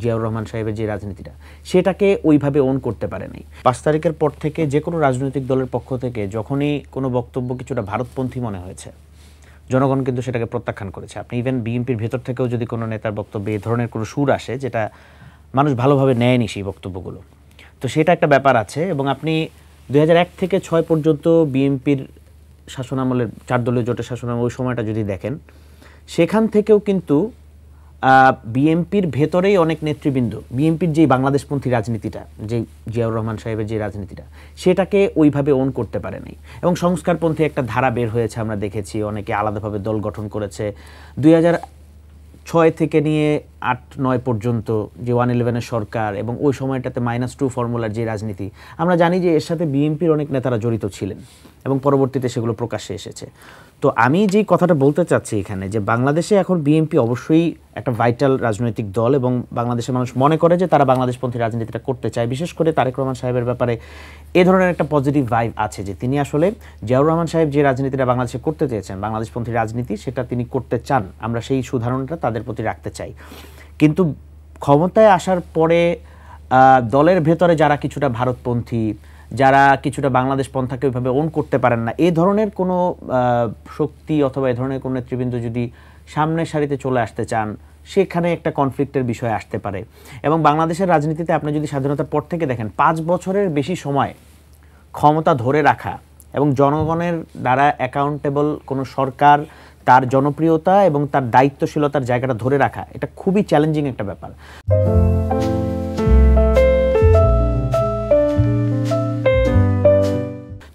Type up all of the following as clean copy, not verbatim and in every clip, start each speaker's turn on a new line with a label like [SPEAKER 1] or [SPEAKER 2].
[SPEAKER 1] জিয়াউর রহমান সাহেবের যে রাজনীতিটা সেটাকে ওইভাবে ওন করতে পারে নাই। 5 তারিখের পর থেকে যে কোনো রাজনৈতিক দলের পক্ষ থেকে যখনই কোনো বক্তব্য কিছুটা ভারতপন্থী মনে হয়েছে, জনগণ কিন্তু সেটাকে প্রত্যাখ্যান করেছে। আপনি ইভেন বিএনপির ভেতর থেকেও যদি কোনো নেতার বক্তব্যে এই ধরনের কোনো সুর আসে যেটা মানুষ ভালোভাবে নেয়নি সেই বক্তব্যগুলো, তো সেটা একটা ব্যাপার আছে। এবং আপনি 2001 থেকে 6 পর্যন্ত বিএনপির শাসনামলের 4 দলীয় জোটের শাসনামল ওই সময়টা যদি দেখেন, সেখান থেকেও কিন্তু বিএনপির ভেতরেই অনেক নেতৃবৃন্দ বিএনপির যে বাংলাদেশপন্থী রাজনীতিটা, যে জিয়াউর রহমান সাহেবের যে রাজনীতিটা, সেটাকে ওইভাবে ওন করতে পারে নাই। এবং সংস্কারপন্থী একটা ধারা বের হয়েছে, আমরা দেখেছি অনেকে আলাদাভাবে দল গঠন করেছে। 2006 থেকে নিয়ে 8-9 পর্যন্ত যে 111-এর সরকার এবং ওই সময়টাতে -2 ফর্মুলার যে রাজনীতি, আমরা জানি যে এর সাথে বিএনপির অনেক নেতারা জড়িত ছিলেন এবং পরবর্তীতে সেগুলো প্রকাশ্যে এসেছে। তো আমি যেই কথাটা বলতে চাচ্ছি এখানে, যে বাংলাদেশে এখন বিএনপি অবশ্যই একটা ভাইটাল রাজনৈতিক দল এবং বাংলাদেশের মানুষ মনে করে যে তারা বাংলাদেশপন্থী রাজনীতিটা করতে চায়। বিশেষ করে তারেক রহমান সাহেবের ব্যাপারে এ ধরনের একটা পজিটিভ ভাইব আছে যে তিনি আসলে জিয়াউর রহমান সাহেব যে রাজনীতিটা বাংলাদেশে করতে চেয়েছেন, বাংলাদেশপন্থী রাজনীতি, সেটা তিনি করতে চান। আমরা সেই সুধারণাটা তাদের প্রতি রাখতে চাই। কিন্তু ক্ষমতায় আসার পরে দলের ভেতরে যারা কিছুটা ভারতপন্থী, যারা কিছুটা বাংলাদেশ পন্থাকে ওইভাবে ওন করতে পারেন না, এই ধরনের কোনো শক্তি অথবা এই ধরনের কোনো নেতৃবৃন্দ যদি সামনের সারিতে চলে আসতে চান, সেখানে একটা কনফ্লিক্টের বিষয় আসতে পারে। এবং বাংলাদেশের রাজনীতিতে আপনি যদি স্বাধীনতার পর থেকে দেখেন, 5 বছরের বেশি সময় ক্ষমতা ধরে রাখা এবং জনগণের দ্বারা অ্যাকাউন্টেবল কোনো সরকার তার জনপ্রিয়তা এবং তার দায়িত্বশীলতার জায়গাটা ধরে রাখা, এটা খুবই চ্যালেঞ্জিং একটা ব্যাপার।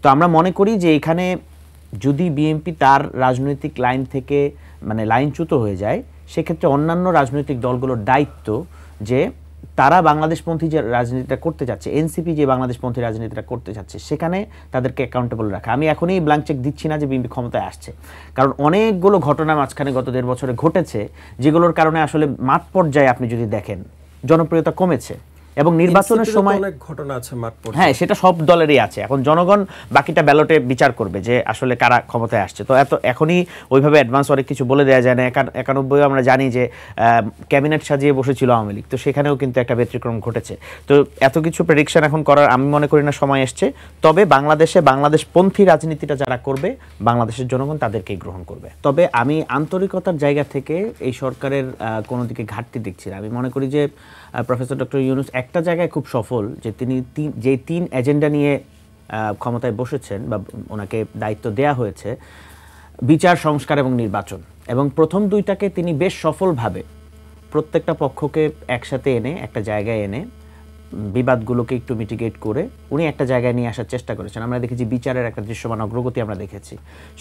[SPEAKER 1] তো আমরা মনে করি যে এখানে যদি বিএনপি তার রাজনৈতিক লাইন থেকে লাইনচ্যুত হয়ে যায়, সেক্ষেত্রে অন্যান্য রাজনৈতিক দলগুলোর দায়িত্ব যে তারা বাংলাদেশপন্থী যে রাজনীতিটা করতে যাচ্ছে, এনসিপি যে বাংলাদেশপন্থী রাজনীতিটা করতে যাচ্ছে, সেখানে তাদেরকে অ্যাকাউন্টেবল রাখা। আমি এখনই ব্ল্যাঙ্ক চেক দিচ্ছি না যে বিএনপি ক্ষমতায় আসছে, কারণ অনেকগুলো ঘটনা মাঝখানে গত 1.5 বছরে ঘটেছে, যেগুলোর কারণে আসলে মাঠ পর্যায়ে আপনি যদি দেখেন জনপ্রিয়তা কমেছে এবং নির্বাচনের সময়
[SPEAKER 2] অনেক ঘটনা আছে মাঠ পর্যায়ে।
[SPEAKER 1] হ্যাঁ, সেটা সব দলেরই আছে। এখন জনগণ বাকিটা ব্যালটে বিচার করবে যে আসলে কারা ক্ষমতায় আসছে। তো এখনই ওইভাবে অ্যাডভান্স অনেক কিছু বলে দেওয়া যায় না। 91 আমরা জানি যে ক্যাবিনেট সাজিয়ে বসেছিল আওয়ামী লীগ, তো সেখানেও কিন্তু একটা ব্যতিক্রম ঘটেছে। তো এত কিছু প্রেডিকশন এখন করার আমি মনে করি না সময় এসছে। তবে বাংলাদেশে বাংলাদেশপন্থী রাজনীতিটা যারা করবে, বাংলাদেশের জনগণ তাদেরকেই গ্রহণ করবে। তবে আমি আন্তরিকতার জায়গা থেকে এই সরকারের কোনো দিকে ঘাটতি দেখছি না। আমি মনে করি যে প্রফেসর ডক্টর ইউনূস একটা জায়গায় খুব সফল, যে তিনি যে 3 এজেন্ডা নিয়ে ক্ষমতায় বসেছেন বা ওনাকে দায়িত্ব দেয়া হয়েছে, বিচার, সংস্কার এবং নির্বাচন, এবং প্রথম 2টাকে তিনি বেশ সফলভাবে প্রত্যেকটা পক্ষকে একসাথে এনে একটা জায়গায় এনে বিবাদগুলোকে একটু মিটিগেট করে উনি একটা জায়গায় নিয়ে আসার চেষ্টা করেছেন। আমরা দেখেছি বিচারের একটা দৃশ্যমান অগ্রগতি আমরা দেখেছি।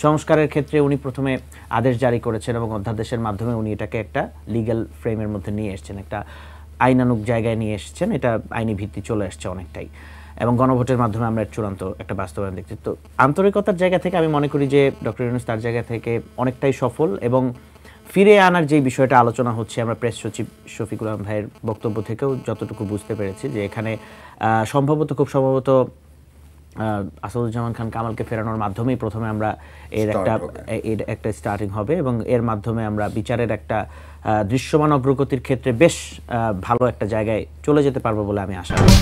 [SPEAKER 1] সংস্কারের ক্ষেত্রে উনি প্রথমে আদেশ জারি করেছেন এবং অধ্যাদেশের মাধ্যমে উনি এটাকে একটা লিগ্যাল ফ্রেমের মধ্যে নিয়ে এসেছেন, একটা আইনানুগ জায়গায় নিয়ে এসেছেন। এটা আইনি ভিত্তি চলে আসছে অনেকটাই, এবং গণভোটের মাধ্যমে আমরা চূড়ান্ত একটা বাস্তবায়ন দেখছি। তো আন্তরিকতার জায়গা থেকে আমি মনে করি যে ডক্টর ইউনূস তার জায়গা থেকে অনেকটাই সফল, এবং ফিরে আনার যে বিষয়টা আলোচনা হচ্ছে, আমরা প্রেস সচিব শফিকুল আলম ভাইয়ের বক্তব্য থেকেও যতটুকু বুঝতে পেরেছি যে এখানে খুব সম্ভবত আসাদুজ্জামান খান কামালকে ফেরানোর মাধ্যমেই প্রথমে আমরা এর একটা স্টার্টিং হবে, এবং এর মাধ্যমে আমরা বিচারের একটা দৃশ্যমান অগ্রগতির ক্ষেত্রে বেশ ভালো একটা জায়গায় চলে যেতে পারবো বলে আমি আশা করি।